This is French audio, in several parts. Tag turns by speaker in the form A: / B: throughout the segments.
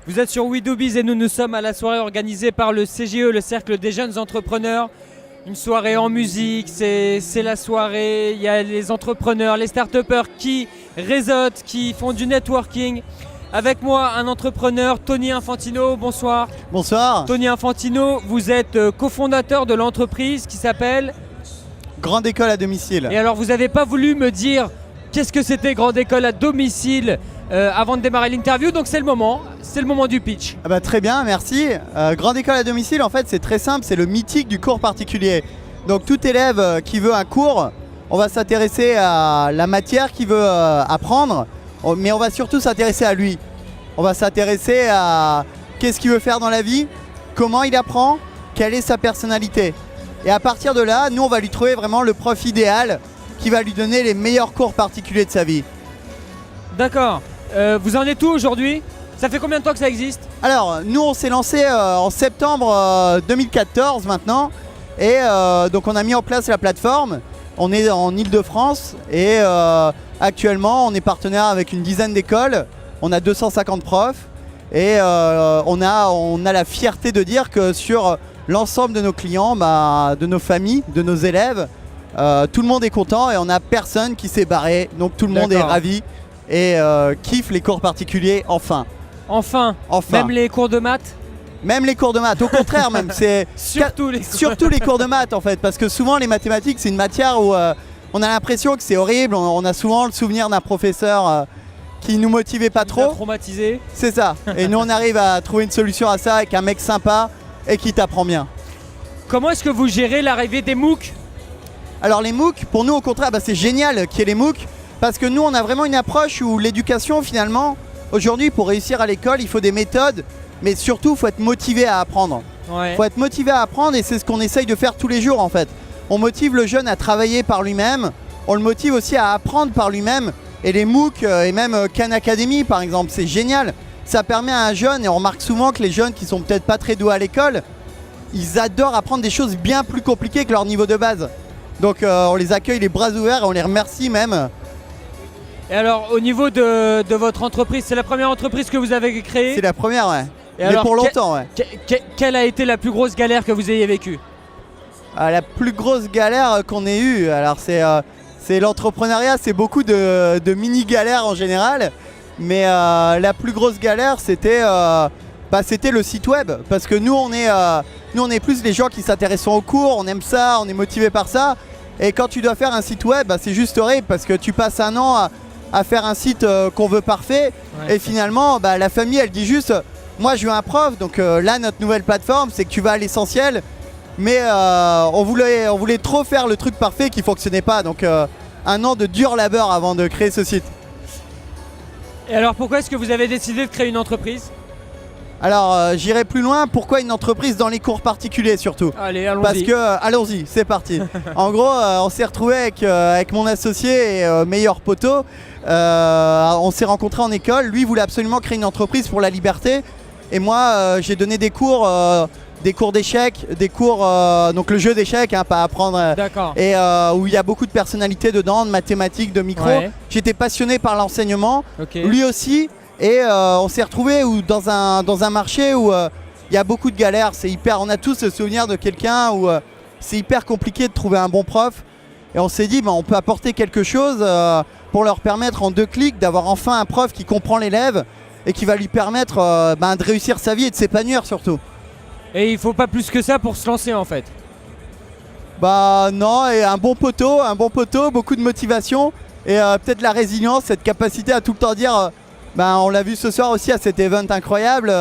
A: Vous êtes sur We Do Biz et nous sommes à la soirée organisée par le CJE, le Cercle des Jeunes Entrepreneurs. Une soirée en musique, c'est la soirée, il y a les entrepreneurs, les start-upers qui réseautent, qui font du networking. Avec moi, un entrepreneur, Tony Infantino, bonsoir.
B: Bonsoir.
A: Tony Infantino, vous êtes cofondateur de l'entreprise qui s'appelle
B: Grande École à domicile.
A: Et alors, vous n'avez pas voulu me dire qu'est-ce que c'était Grande École à domicile avant de démarrer l'interview, donc c'est le moment du pitch.
B: Ah bah, très bien, merci. Grande École à domicile, en fait, c'est très simple, c'est le mythique du cours particulier. Donc tout élève qui veut un cours, on va s'intéresser à la matière qu'il veut apprendre, mais on va surtout s'intéresser à lui. On va s'intéresser à qu'est-ce qu'il veut faire dans la vie, comment il apprend, quelle est sa personnalité. Et à partir de là, nous, on va lui trouver vraiment le prof idéal qui va lui donner les meilleurs cours particuliers de sa vie.
A: D'accord. Vous en êtes où aujourd'hui? Ça fait combien de temps que ça existe?
B: Alors, nous, on s'est lancé en septembre 2014 maintenant. Et donc, on a mis en place la plateforme. On est en Ile-de-France et actuellement, on est partenaire avec une dizaine d'écoles. On a 250 profs et on a la fierté de dire que sur l'ensemble de nos clients, de nos familles, de nos élèves, tout le monde est content et on n'a personne qui s'est barré. Donc, tout le monde est ravi et kiffe les cours particuliers enfin.
A: Enfin. Même les cours de maths?
B: Même les cours de maths, au contraire même, c'est surtout les cours de maths en fait, parce que souvent les mathématiques c'est une matière où on a l'impression que c'est horrible, on a souvent le souvenir d'un professeur qui nous motivait pas trop.
A: Traumatisé.
B: C'est ça, et nous on arrive à trouver une solution à ça avec un mec sympa et qui t'apprend bien.
A: Comment est-ce que vous gérez l'arrivée des MOOC?
B: Alors les MOOC, pour nous au contraire, c'est génial qu'il y ait les MOOC, parce que nous on a vraiment une approche où l'éducation finalement, aujourd'hui pour réussir à l'école il faut des méthodes, mais surtout il faut être motivé à apprendre.
A: Ouais.
B: Faut être motivé à apprendre et c'est ce qu'on essaye de faire tous les jours en fait. On motive le jeune à travailler par lui-même, on le motive aussi à apprendre par lui-même. Et les MOOC et même Khan Academy par exemple, c'est génial. Ça permet à un jeune, et on remarque souvent que les jeunes qui sont peut-être pas très doués à l'école, ils adorent apprendre des choses bien plus compliquées que leur niveau de base. Donc on les accueille les bras ouverts et on les remercie même.
A: Et alors au niveau de votre entreprise, c'est la première entreprise que vous avez créée?
B: C'est la première, ouais.
A: Et
B: mais
A: alors,
B: pour longtemps, ouais.
A: Quelle a été la plus grosse galère que vous ayez vécue?
B: La plus grosse galère qu'on ait eue, alors c'est l'entrepreneuriat, c'est beaucoup de mini-galères en général. Mais la plus grosse galère, c'était le site web. Parce que nous, on est plus les gens qui s'intéressent aux cours, on aime ça, on est motivé par ça. Et quand tu dois faire un site web, c'est juste horrible parce que tu passes un an à faire un site qu'on veut parfait. Ouais. Et finalement, la famille, elle dit juste... Moi je veux un prof, donc là notre nouvelle plateforme c'est que tu vas à l'essentiel. Mais on voulait trop faire le truc parfait qui ne fonctionnait pas. Donc un an de dur labeur avant de créer ce site.
A: Et alors pourquoi est-ce que vous avez décidé de créer une entreprise?
B: Alors j'irai plus loin, pourquoi une entreprise dans les cours particuliers surtout?
A: Allez, allons-y.
B: Parce que, allons-y, c'est parti. En gros, on s'est retrouvé avec mon associé et meilleur poteau. On s'est rencontrés en école, lui voulait absolument créer une entreprise pour la liberté. Et moi, j'ai donné des cours d'échecs, des cours, donc le jeu d'échecs, pas apprendre.
A: D'accord.
B: Et où il y a beaucoup de personnalités dedans, de mathématiques, de micro. Ouais. J'étais passionné par l'enseignement, lui aussi. Et on s'est retrouvé dans un marché où il y a beaucoup de galères. On a tous le souvenir de quelqu'un où c'est hyper compliqué de trouver un bon prof. Et on s'est dit, on peut apporter quelque chose pour leur permettre en 2 clics d'avoir enfin un prof qui comprend l'élève et qui va lui permettre de réussir sa vie et de s'épanouir surtout.
A: Et il faut pas plus que ça pour se lancer en fait?
B: Non, et un bon poteau, beaucoup de motivation et peut-être la résilience, cette capacité à tout le temps dire, on l'a vu ce soir aussi à cet event incroyable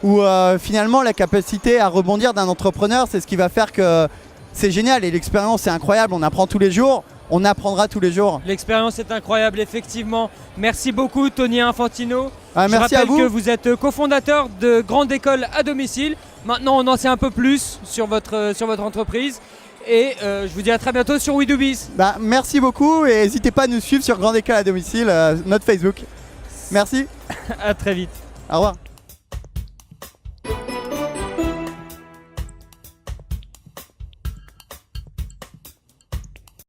B: où finalement la capacité à rebondir d'un entrepreneur, c'est ce qui va faire que c'est génial et l'expérience est incroyable, on apprend tous les jours. On apprendra tous les jours. L'expérience
A: est incroyable, effectivement. Merci beaucoup, Tony Infantino.
B: Merci à vous.
A: Je rappelle que vous êtes cofondateur de Grande École à domicile. Maintenant, on en sait un peu plus sur votre entreprise. Et je vous dis à très bientôt sur We Do Biz.
B: Merci beaucoup et n'hésitez pas à nous suivre sur Grande École à domicile, notre Facebook. Merci.
A: À très vite.
B: Au revoir.